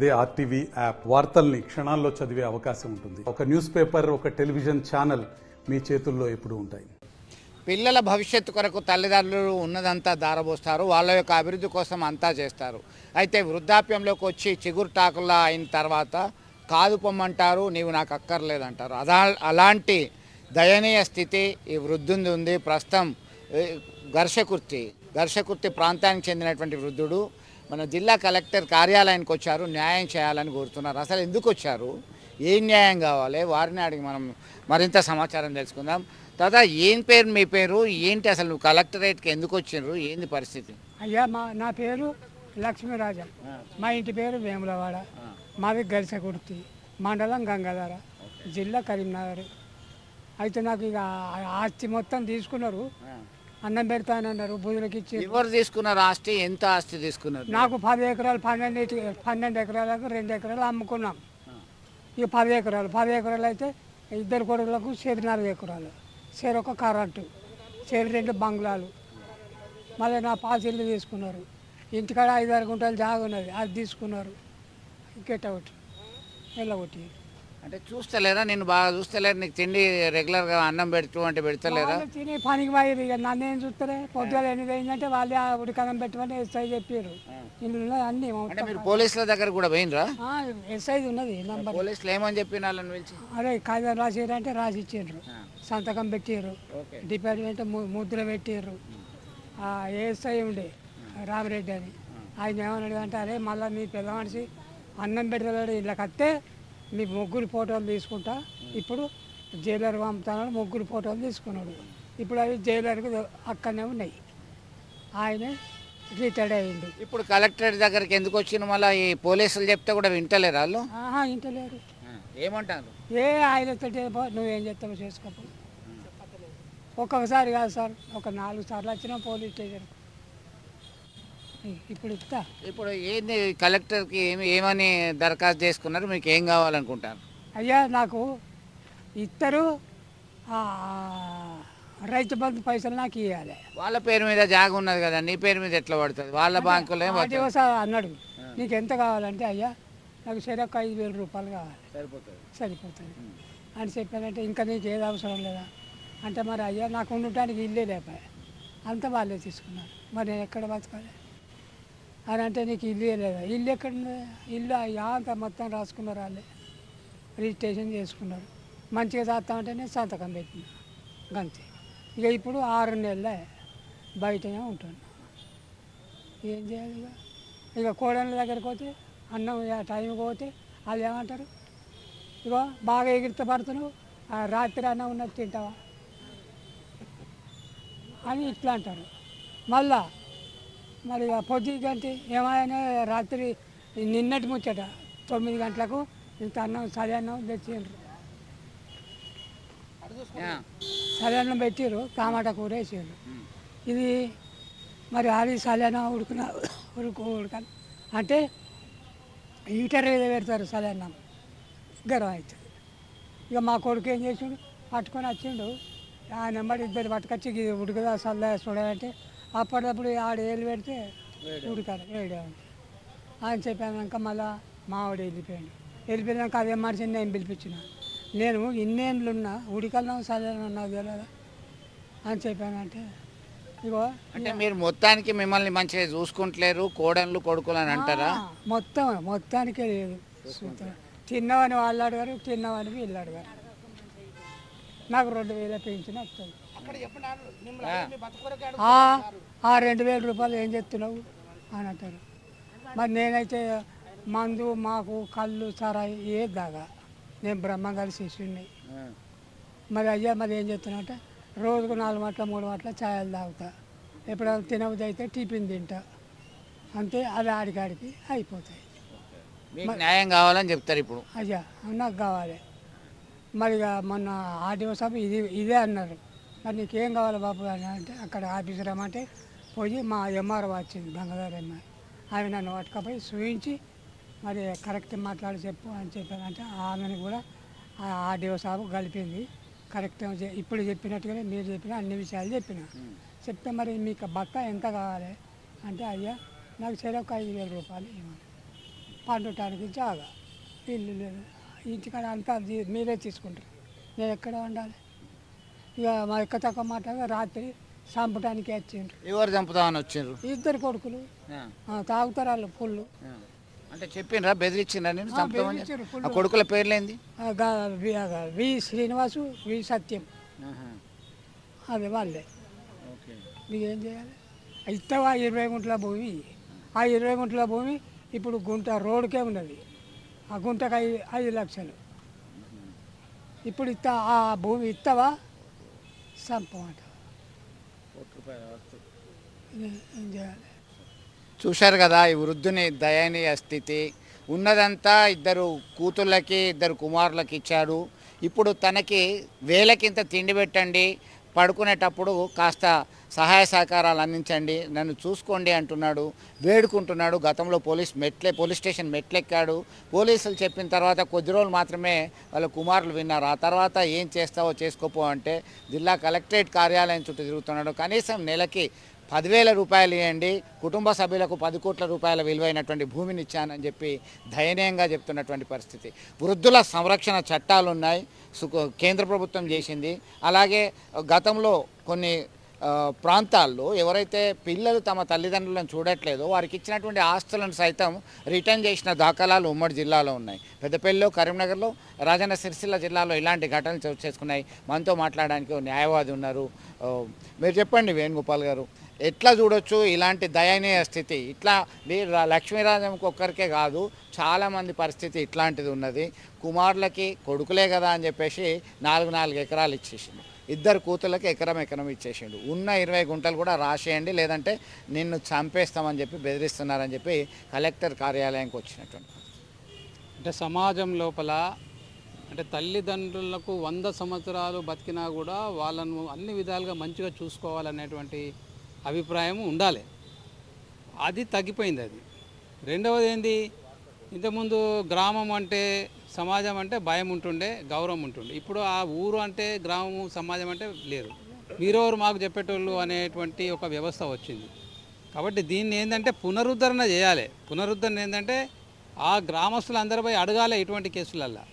అదే RTV app వార్తల్ని క్షణాల్లో చదివే అవకాశం ఉంటుంది. ఒక న్యూస్ పేపర్, ఒక టెలివిజన్ ఛానల్ మీ చేతుల్లో ఎప్పుడూ ఉంటాయి. పిల్లల భవిష్యత్తు కొరకు తల్లిదండ్రులు ఉన్నదంతా దారబోస్తారు, వాళ్ళ యొక్క అభివృద్ధి కోసం అంతా చేస్తారు. అయితే వృద్ధాప్యంలోకి వచ్చి చిగురుటాకుల్లా అయిన తర్వాత కాదు పొమ్మంటారు, నీవు నాకు అక్కర్లేదంటారు. అలాంటి దయనీయ స్థితి ఈ వృద్ధుంది ఉంది. ప్రస్తుతం ఘర్షకుర్తి ప్రాంతానికి చెందినటువంటి వృద్ధుడు మన జిల్లా కలెక్టర్ కార్యాలయానికి వచ్చారు. న్యాయం చేయాలని కోరుతున్నారు. అసలు ఎందుకు వచ్చారు, ఏం న్యాయం కావాలి, వారిని అడిగి మనం మరింత సమాచారం తెలుసుకుందాం. తర్వాత ఏం పేరు, మీ పేరు ఏంటి, అసలు నువ్వు కలెక్టరేట్కి ఎందుకు వచ్చిండ్రు, ఏంది పరిస్థితి? అయ్యా నా పేరు లక్ష్మీరాజం, మా ఇంటి పేరు వేములవాడ, మాది గరిసకుర్తి, మండలం గంగాధర, జిల్లా కరీంనగర్. అయితే నాకు ఇక ఆస్తి మొత్తం తీసుకున్నారు, అన్నం పెడతానన్నారు, బుధులకి ఇచ్చి. ఎవరు తీసుకున్నారు ఆస్తి? ఎంత ఆస్తి తీసుకున్నారు? నాకు 10 ఎకరాలు, 12 ఎకరాలకు 2 ఎకరాలు అమ్ముకున్నాం. ఇక 10 ఎకరాలు అయితే ఇద్దరు కొడుకులకు 4 ఎకరాలు, ఒక కరెంటు, 2 బంగ్లాలు. మళ్ళీ నా పాసిళ్ళు తీసుకున్నారు. ఇంటికాడ 5-6 గుంటలు జాగా ఉన్నది, అది తీసుకున్నారు. గెట్ అవుట్ వెళ్ళగొట్టి. అంటే చూస్తలేరా, నేను బాగా చూస్తలేరు, నీకు తిండి రెగ్యులర్గా అన్నం పెడుతూ అంటే పెడతలేరా? తిని పనికి పోయారు. ఇక నన్ను ఏం చూస్తారే, పొద్దుగా ఎనిమిది అయిందంటే వాళ్ళే ఉడికనం పెట్టమని ఎస్ఐ చెప్పారు. ఇందులో అన్ని అంటే మీరు పోలీసుల దగ్గర కూడా పోయినరా? ఎస్ఐ ఉన్నది నంబర్. పోలీసులు ఏమని చెప్పిన వాళ్ళని పిలిచి? అదే కాగితం రాసిరంటే రాసి ఇచ్చిండ్రు, సంతకం పెట్టారు, డిపార్ట్మెంట్ ముద్ర పెట్టారు. ఎస్ఐ ఉండే రామిరెడ్డి అని, ఆయన ఏమన్నాడు అంటే, అరే మళ్ళీ మీ పెద్ద మనిషి అన్నం పెడతాడు, ఇళ్ళకి వస్తే మీ ముగ్గురు ఫోటోలు తీసుకుంటా, ఇప్పుడు జైలర్ పంపుతానని ముగ్గురు ఫోటోలు తీసుకున్నాడు. ఇప్పుడు అవి జైలర్కి అక్కడనే ఉన్నాయి. ఆయనే రిటైర్డ్ అయ్యిండు. ఇప్పుడు కలెక్టరేట్ దగ్గరికి ఎందుకు వచ్చిన? మళ్ళీ ఈ పోలీసులు చెప్తే కూడా వింటలేరు వాళ్ళు? వింటలేరు. ఏమంటారు? ఆయనతో నువ్వేం చేస్తావు చేసుకోపో. ఒక్కొక్కసారి కాదు సార్, ఒక 4 సార్లు వచ్చినా పోలీస్ స్టేషన్. ఇప్పుడు ఏంది కలెక్టర్కి ఏమని దరఖాస్తు చేసుకున్నారు, మీకు ఏం కావాలనుకుంటారు? అయ్యా నాకు ఇద్దరు రైతు బంధు పైసలు నాకు ఇవ్వాలి. వాళ్ళ పేరు మీద జాగా ఉన్నది కదా, నీ పేరు మీద ఎట్లా పడుతుంది? వాళ్ళ బ్యాంకులో అన్నాడు, నీకు ఎంత కావాలంటే, అయ్యా నాకు సరిగ్గా 5,000 రూపాయలు కావాలి, సరిపోతుంది అని చెప్పానంటే, ఇంకా నీకు ఏది అవసరం లేదా అంటే, మరి అయ్యా నాకు ఉండటానికి ఇల్లే లేపాయి, అంతా వాళ్ళే తీసుకున్నారు, మరి నేను ఎక్కడ బతకాలి అని అంటే, నీకు ఇల్లు లేదా? ఇల్లు ఎక్కడ? ఇల్లు అంత మొత్తం రాసుకున్నారు, వాళ్ళే రిజిస్ట్రేషన్ చేసుకున్నారు. మంచిగా చేస్తామంటే నేను సంతకం పెట్టిన గంతే. ఇక ఇప్పుడు 6 నెలలే బయటనే ఉంటున్నా, ఏం చేయాలి? ఇక కోడళ్ళ దగ్గరికి పోతే, అన్నం టైంకి పోతే వాళ్ళు ఏమంటారు, ఇగో బాగా ఎగిరితే పడుతున్నావు, రాత్రి అన్నం ఉన్నది తింటావా అని ఇట్లా అంటారు. మళ్ళా మరి పొద్దుగంటే ఏమైనా రాత్రి నిన్నటి ముచ్చట 9 గంటలకు ఇంత అన్నం సరైన తెచ్చిండ్రు, సరైన పెట్టిర్రు, టమాటా కూర వేసారు. ఇది మరి అది సరైన ఉడక అంటే హీటర్ మీద పెడతారు, సరైన గరం అవుతుంది. ఇక మా కొడుకు ఏం చేసిండు, పట్టుకొని వచ్చిండు, ఆయన నెంబడి ఇద్దరు పట్టుకొచ్చి ఇది ఉడకదా చల్ల చూడాలంటే, అప్పటికప్పుడు ఏళ్ళు పెడితే ఉడకాలి వేడే ఉంది అని చెప్పాక మళ్ళీ మావాడు వెళ్ళిపోయాక అదే మనిషిని నేను పిలిపించిన. నేను ఇన్నేళ్ళున్నా ఉడికల్లో చల్లగా నాకు తెలియదా అని చెప్పానంటే, ఇగో అంటే మీరు మొత్తానికి మిమ్మల్ని మంచిగా చూసుకుంటలేరు, కోడళ్ళు కొడుకులు అని అంటారా? మొత్తానికే లేదు. తిన్నవని వాళ్ళు అడిగారు, తిన్నవని వీళ్ళు అడిగారు. నాకు 2,000 పెంచిన వస్తుంది. 2,000 రూపాయలు ఏం చెప్తున్నావు అని అంటారు. మరి నేనైతే మందు, మాకు కళ్ళు సరాయి ఏ దాగా, నేను బ్రహ్మంగారి శిష్యుడిని. మరి అయ్యా మరి ఏం చెప్తున్నా అంటే, రోజుకు 4 మాటల 3 మాటల ఛాయలు తాగుతా, ఎప్పుడైనా తినబుద్ధి అయితే టిఫిన్ తింటా, అంతే. అది ఆడికాడికి అయిపోతాయి. న్యాయం కావాలని చెప్తారు ఇప్పుడు. అయ్యా నాకు కావాలి. మరి మొన్న ఆర్డీఓ సభ ఇదే అన్నారు, మరి నీకేం కావాలి బాబు అని అంటే, అక్కడ ఆఫీసర్ రమ్మంటే పోయి మా ఎంఆర్ఓ వచ్చింది, గంగాధర్ ఎంఆర్, ఆమె నన్ను పట్టుకపోయి చూపించి మరి కరెక్ట్ మాట్లాడి చెప్పు అని చెప్పానంటే, ఆమెను కూడా ఆర్డీఓ సాబు కలిపింది. కరెక్ట్ ఇప్పుడు చెప్పినట్టుగానే మీరు చెప్పిన అన్ని విషయాలు చెప్తే, మరి మీకు బక్క ఎంత కావాలి అంటే, అయ్యా నాకు సరే ఒక 5,000 రూపాయలు ఇవ్వండి. పండటానికి జాగా ఇల్లు లేదు, ఇంటికాడ అంతా మీరే తీసుకుంటారు, నేను ఎక్కడ ఉండాలి? ఇక మా ఎక్క తక్కువ మాట రాత్రి చంపడానికి వచ్చిండ్రు, ఎవరు చంపుతామని వచ్చిండ్రు? ఇద్దరు కొడుకులు తాగుతారు వాళ్ళు పుల్లు. అంటే చెప్పిండ్రా, బెదిరించిండ్రా నేను చంపుతామని? బెదిరించారు ఆ ఫుల్. కొడుకుల పేర్లేంది? వి శ్రీనివాసు, వి సత్యం, అది వాళ్ళే. ఓకే. మీకు ఏం చేయాలి? ఇస్తావా 20 గుంటల భూమి? ఆ 20 గుంటల భూమి ఇప్పుడు గుంట రోడ్డుకే ఉన్నది, ఆ గుంటకు 5 లక్షలు. ఇప్పుడు ఆ భూమి ఇస్తావా చంపమాట? ఏం చేయాలి? చూశారు కదా ఈ వృద్ధుని దయనీయ స్థితి. ఉన్నదంతా ఇద్దరు కూతుళ్ళకి, ఇద్దరు కుమారులకి ఇచ్చాడు. ఇప్పుడు తనకి వేలకింత తిండి పెట్టండి, పడుకునేటప్పుడు కాస్త సహాయ సహకారాలు అందించండి, నన్ను చూసుకోండి అంటున్నాడు, వేడుకుంటున్నాడు. గతంలో పోలీస్ స్టేషన్ మెట్లెక్కాడు. పోలీసులు చెప్పిన తర్వాత కొద్ది రోజులు మాత్రమే వాళ్ళ కుమారులు విన్నారు. ఆ తర్వాత ఏం చేస్తావో చేసుకోపో అంటే జిల్లా కలెక్టరేట్ కార్యాలయం చుట్టూ తిరుగుతున్నాడు. కనీసం నెలకి 10,000 రూపాయలు ఇవ్వండి, కుటుంబ సభ్యులకు 10 కోట్ల రూపాయల విలువైనటువంటి భూమిని ఇచ్చానని చెప్పి దయనీయంగా చెప్తున్నటువంటి పరిస్థితి. వృద్ధుల సంరక్షణ చట్టాలు ఉన్నాయి, కేంద్ర ప్రభుత్వం చేసింది. అలాగే గతంలో కొన్ని ప్రాంతాల్లో ఎవరైతే పిల్లలు తమ తల్లిదండ్రులను చూడట్లేదో వారికి ఇచ్చినటువంటి ఆస్తులను సైతం రిటర్న్ చేసిన దాఖలాలు ఉమ్మడి జిల్లాలో ఉన్నాయి. పెద్దపల్లిలో, కరీంనగర్లో, రాజన్న సిరిసిల్ల జిల్లాలో ఇలాంటి ఘటనలు చోటు చేసుకున్నాయి. మనతో మాట్లాడడానికి ఓ న్యాయవాది ఉన్నారు. మీరు చెప్పండి వేణుగోపాల్ గారు, ఎట్లా చూడొచ్చు ఇలాంటి దయనీయ స్థితి? ఇట్లా లక్ష్మీరాజంకి ఒక్కరికే కాదు, చాలామంది పరిస్థితి ఇట్లాంటిది ఉన్నది. కుమారులకి కొడుకులే కదా అని చెప్పేసి 4 ఎకరాలు ఇచ్చేసిండు, ఇద్దరు కూతుళ్ళకి ఎకరం ఇచ్చేసిండు. ఉన్న 20 గుంటలు కూడా రాసేయండి, లేదంటే నిన్ను చంపేస్తామని చెప్పి బెదిరిస్తున్నారని చెప్పి కలెక్టర్ కార్యాలయానికి వచ్చినటువంటి. అంటే సమాజం లోపల అంటే తల్లిదండ్రులకు 100 సంవత్సరాలు బతికినా కూడా వాళ్ళను అన్ని విధాలుగా మంచిగా చూసుకోవాలనేటువంటి అభిప్రాయం ఉండాలి. అది తగ్గిపోయింది. అది రెండవది ఏంది, ఇంతకుముందు గ్రామం అంటే, సమాజం అంటే భయం ఉంటుండే, గౌరవం ఉంటుండే. ఇప్పుడు ఆ ఊరు అంటే, గ్రామము, సమాజం అంటే లేరు. మీరెవరు మాకు చెప్పేటోళ్ళు అనేటువంటి ఒక వ్యవస్థ వచ్చింది. కాబట్టి దీన్ని ఏంటంటే పునరుద్ధరణ చేయాలి. పునరుద్ధరణ ఏంటంటే ఆ గ్రామస్తులు అందరూ పోయి అడగాలి. ఇటువంటి కేసులల్లో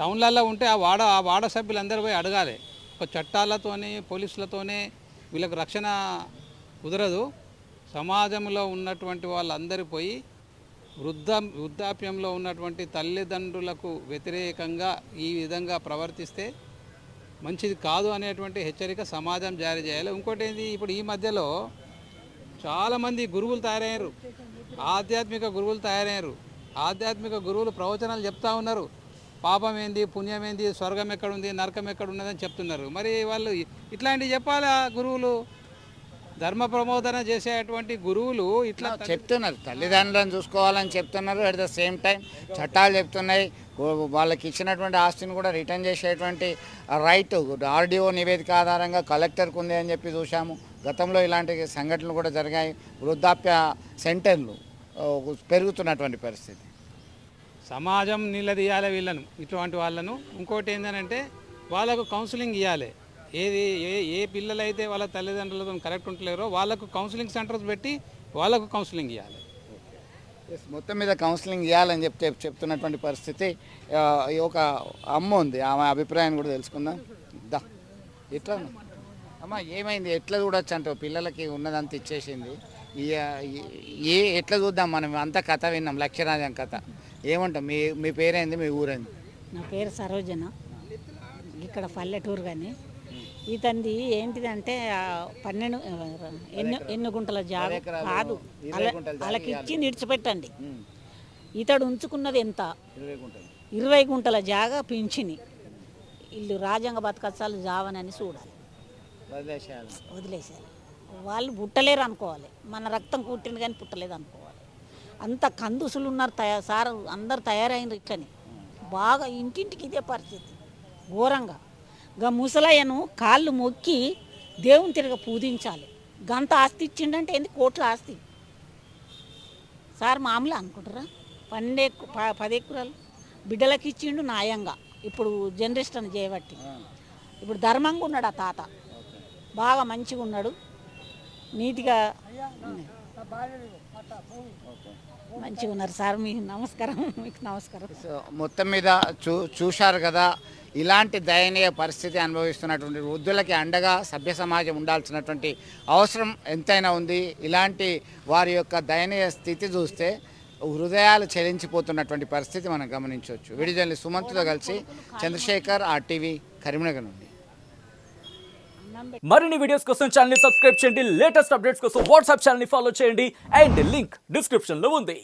టౌన్లలో ఉంటే ఆ వార్డ సభ్యులందరూ పోయి అడగాలి. ఒక చట్టాలతోనే, పోలీసులతోనే వీళ్ళకు రక్షణ కుదరదు. సమాజంలో ఉన్నటువంటి వాళ్ళందరూ పోయి వృద్ధాప్యంలో ఉన్నటువంటి తల్లిదండ్రులకు వ్యతిరేకంగా ఈ విధంగా ప్రవర్తిస్తే మంచిది కాదు అనేటువంటి హెచ్చరిక సమాజం జారీ చేయాలి. ఇంకోటి ఏంది, ఇప్పుడు ఈ మధ్యలో చాలామంది గురువులు తయారయ్యారు, ఆధ్యాత్మిక గురువులు తయారయ్యారు. ఆధ్యాత్మిక గురువులు ప్రవచనాలు చెప్తా ఉన్నారు. పాపం ఏంది, పుణ్యం ఏంది, స్వర్గం ఎక్కడుంది, నరకం ఎక్కడ ఉన్నదని చెప్తున్నారు. మరి వాళ్ళు ఇట్లాంటివి చెప్పాలి. ఆ గురువులు ధర్మ ప్రమోదన చేసేటువంటి గురువులు ఇట్లా చెప్తున్నారు, తల్లిదండ్రులను చూసుకోవాలని చెప్తున్నారు. అట్ ద సేమ్ టైం చట్టాలు చెప్తున్నాయి, వాళ్ళకి ఇచ్చినటువంటి ఆస్తిని కూడా రిటర్న్ చేసేటువంటి రైట్ ఆర్డీఓ నివేదిక ఆధారంగా కలెక్టర్కు ఉంది అని చెప్పి చూసాము. గతంలో ఇలాంటి సంఘటనలు కూడా జరిగాయి. వృద్ధాప్య సెంటర్లు పెరుగుతున్నటువంటి పరిస్థితి. సమాజం నిలదీయాలి వీళ్ళను, ఇటువంటి వాళ్ళను. ఇంకోటి ఏంటంటే వాళ్ళకు కౌన్సిలింగ్ ఇవ్వాలి. ఏ పిల్లలైతే వాళ్ళ తల్లిదండ్రులతో కరెక్ట్ ఉంటలేరో వాళ్ళకు కౌన్సిలింగ్ సెంటర్స్ పెట్టి వాళ్ళకు కౌన్సిలింగ్ ఇవ్వాలి. మొత్తం మీద కౌన్సిలింగ్ ఇవ్వాలని చెప్తున్నటువంటి పరిస్థితి. ఒక అమ్మ ఉంది, ఆమె అభిప్రాయాన్ని కూడా తెలుసుకుందాం. ఎట్లా అమ్మ, ఏమైంది, ఎట్లా చూడొచ్చు అంటే పిల్లలకి ఉన్నదంతా ఇచ్చేసింది, ఎట్లా చూద్దాం? మనం అంతా కథ విన్నాం, లక్ష్మీరాజం కథ. ఏమంటాం? మీ పేరేంది, మీ ఊరేంది? నా పేరు సరోజన, ఇక్కడ పల్లెటూరు. కానీ ఇతంది ఏంటిదంటే 12 ఎన్ని గుంటల జాగా కాదు, వాళ్ళకి ఇచ్చి నిడిచిపెట్టండి. ఇతడు ఉంచుకున్నది ఎంత? 20 గుంటల జాగా పింఛని. ఇల్లు రాజ్యాంగ బతకచ్చాలు జావనని చూడాలి, వదిలేసారు. వాళ్ళు పుట్టలేరు అనుకోవాలి, మన రక్తం కూట్టింది కానీ పుట్టలేదు అనుకోవాలి. అంత కందుసులు ఉన్నారు, సార్ అందరు తయారైన ఇట్లని బాగా. ఇంటింటికి ఇదే పరిస్థితి ఘోరంగా. గా ముసలయ్యను కాళ్ళు మొక్కి దేవుని తిరగ పూజించాలి. గంత ఆస్తి ఇచ్చిండంటే ఏంది, కోట్ల ఆస్తి సార్. మామూలు అనుకుంటారా? 10 ఎకరాలు బిడ్డలకి ఇచ్చిండు న్యాయంగా. ఇప్పుడు జనరేషన్ చేయబట్టి ఇప్పుడు ధర్మంగా ఉన్నాడు ఆ తాత, బాగా మంచిగా ఉన్నాడు, నీట్గా. మంచిగా ఉన్నారు సార్. మీకు నమస్కారం. మీకు నమస్కారం. సో మొత్తం మీద చూశారు కదా, ఇలాంటి దయనీయ పరిస్థితి అనుభవిస్తున్నటువంటి వృద్ధులకి అండగా సభ్య సమాజం ఉండాల్సినటువంటి అవసరం ఎంతైనా ఉంది. ఇలాంటి వారి యొక్క దయనీయ స్థితి చూస్తే హృదయాలు చెలించిపోతున్నటువంటి పరిస్థితి మనం గమనించవచ్చు. విడిజల్ని సుమంత్తో కలిసి చంద్రశేఖర్, RTV, కరీంనగర్ నుండి. మరిన్ని వీడియోస్ కోసం ఛానల్ ని సబ్స్క్రైబ్ చేయండి. లేటెస్ట్ అప్డేట్స్ కోసం వాట్సాప్ ఛానల్ ని ఫాలో చేయండి. అండ్ లింక్ డిస్క్రిప్షన్ లో ఉంది.